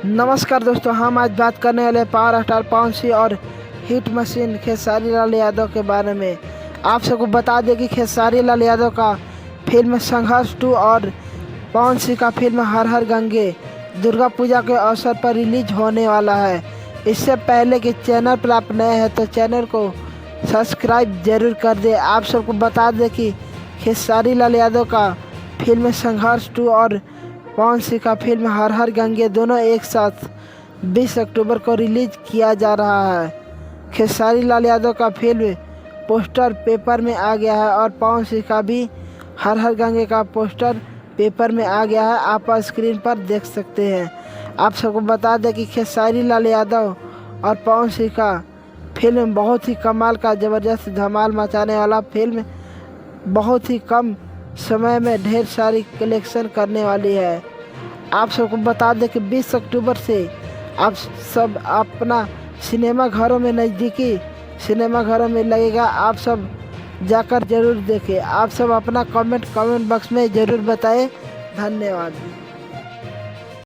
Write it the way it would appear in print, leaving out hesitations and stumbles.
नमस्कार दोस्तों, हम आज बात करने वाले पावर स्टार पवन सिंह और हिट मशीन खेसारी लाल यादव के बारे में। आप सबको बता दें कि खेसारी लाल यादव का फिल्म संघर्ष 2 और पवन सिंह का फिल्म हर हर गंगे दुर्गा पूजा के अवसर पर रिलीज होने वाला है। इससे पहले कि चैनल पर आप नए हैं तो चैनल को सब्सक्राइब जरूर कर दें। आप सबको बता दें कि खेसारी लाल यादव का फिल्म संघर्ष 2 और पवन सिंह का फिल्म हर हर गंगे दोनों एक साथ 20 अक्टूबर को रिलीज किया जा रहा है। खेसारी लाल यादव का फिल्म पोस्टर पेपर में आ गया है और पवन सिंह का भी हर हर गंगे का पोस्टर पेपर में आ गया है। आप स्क्रीन पर देख सकते हैं। आप सबको बता दें कि खेसारी लाल यादव और पवन सिंह का फिल्म बहुत ही कमाल का ज़बरदस्त धमाल मचाने वाला फिल्म बहुत ही कम समय में ढेर सारी कलेक्शन करने वाली है। आप सबको बता दें कि 20 अक्टूबर से आप सब अपना सिनेमा घरों में नज़दीकी सिनेमा घरों में लगेगा। आप सब जाकर ज़रूर देखें। आप सब अपना कमेंट बॉक्स में ज़रूर बताएं। धन्यवाद।